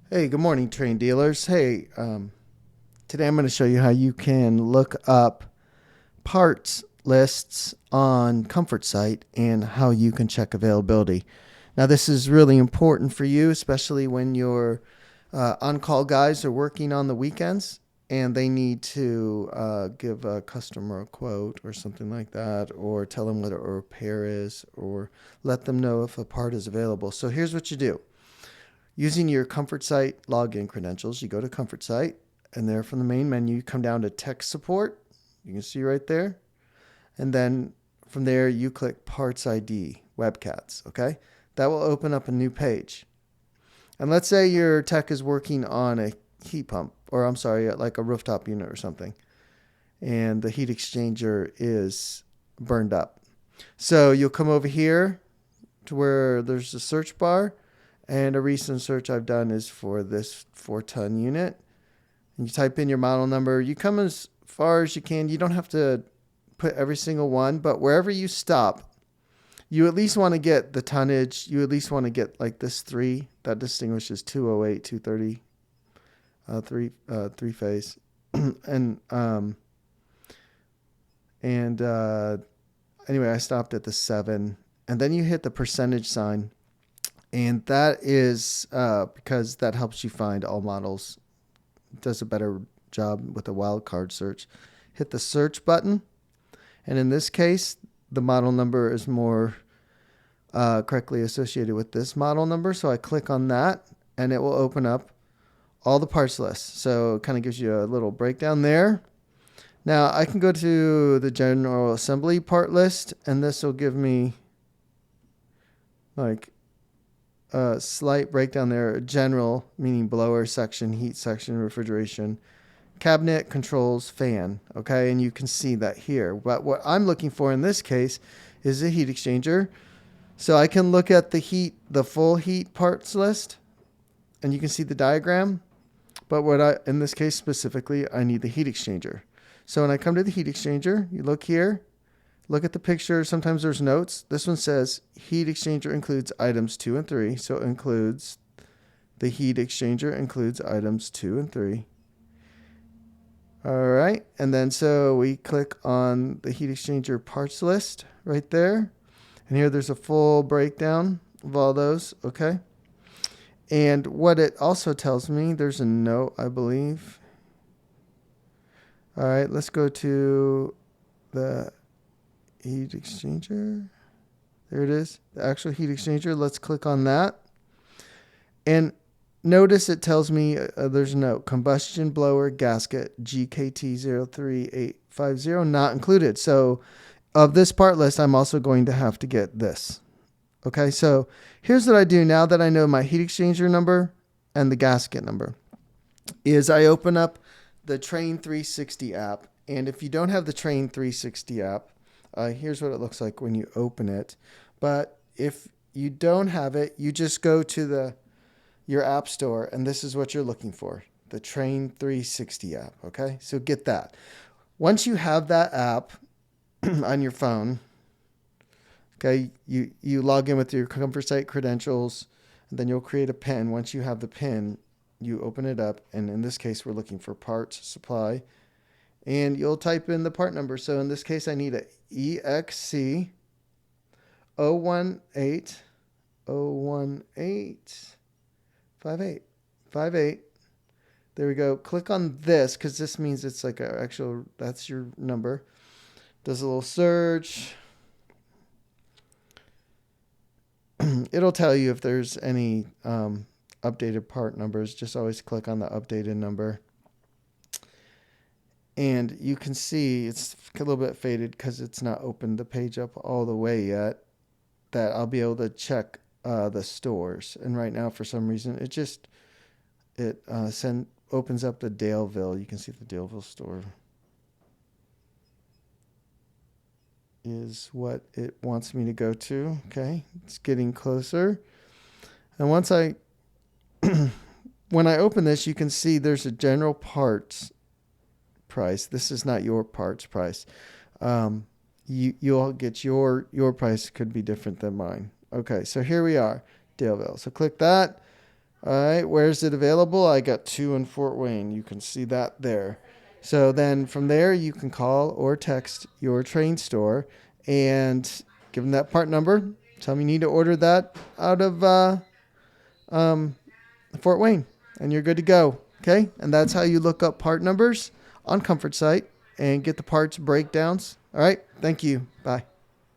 Hey, good morning, Trane dealers. Hey, today I'm going to show you how you can look up parts lists on Comfortsite and how you can check availability. Now, this is really important for you, especially when your on-call guys are working on the weekends and they need to give a customer a quote or something like that, or tell them what a repair is, or let them know if a part is available. So here's what you do. Using your Comfortsite login credentials, you go to Comfortsite, and there from the main menu, you come down to tech support. You can see right there. And then from there, you click Parts ID, Webcats, okay? That will open up a new page. And let's say your tech is working on a heat pump, or I'm sorry, like a rooftop unit or something, and the heat exchanger is burned up. So you'll come over here to where there's a search bar, and a recent search I've done is for this 4-ton unit. And you type in your model number. You come as far as you can. You don't have to put every single one, but wherever you stop, you at least want to get the tonnage. You at least want to get like this 3 that distinguishes 208, 230, three phase, and and anyway, I stopped at the 7, and then you hit the percentage sign. And that is because that helps you find all models. It does a better job with a wildcard search. Hit the search button. And in this case, the model number is more correctly associated with this model number. So I click on that and it will open up all the parts lists. So it kind of gives you a little breakdown there. Now I can go to the general assembly part list, and this will give me like slight breakdown there. General, meaning blower section, heat section, refrigeration, cabinet, controls, fan. Okay, and you can see that here. But what I'm looking for in this case is a heat exchanger. So I can look at the full heat parts list, and you can see the diagram. But in this case specifically, I need the heat exchanger. So when I come to the heat exchanger, you look here. Look at the picture. Sometimes there's notes. This one says heat exchanger includes items 2 and 3. So it includes the heat exchanger includes items 2 and 3. All right. And then so we click on the heat exchanger parts list right there. And here there's a full breakdown of all those. Okay. And what it also tells me, there's a note, I believe. All right. Let's go to the heat exchanger. There it is, the actual heat exchanger. Let's click on that. And notice it tells me there's a note, combustion blower gasket GKT03850 not included. So of this part list, I'm also going to have to get this. Okay, so here's what I do now that I know my heat exchanger number and the gasket number is I open up the Trane 360 app. And if you don't have the Trane 360 app, here's what it looks like when you open it. But if you don't have it, you just go to your app store, and this is what you're looking for, the Trane 360 app. Okay, so get that. Once you have that app on your phone, okay, you log in with your Comfortsite credentials, and then you'll create a PIN. Once you have the PIN, you open it up, and in this case, we're looking for parts supply. And you'll type in the part number. So in this case, I need a EXC 018 018 58. There we go. Click on this because this means it's like an actual, that's your number. Does a little search. It'll tell you if there's any updated part numbers. Just always click on the updated number. And you can see it's a little bit faded because it's not opened the page up all the way yet, that I'll be able to check the stores. And right now, for some reason, it opens up the Daleville. You can see the Daleville store is what it wants me to go to. Okay, it's getting closer. And when I open this, you can see there's a general parts price. This is not your parts price. You'll get your price could be different than mine. Okay, so here we are, Daleville. So click that. All right, where's it available? I got two in Fort Wayne. You can see that there. So then from there, you can call or text your Trane store and give them that part number. Tell them you need to order that out of um, Fort Wayne, and you're good to go. Okay, and that's how you look up part numbers on Comfortsite and get the parts breakdowns. All right, thank you.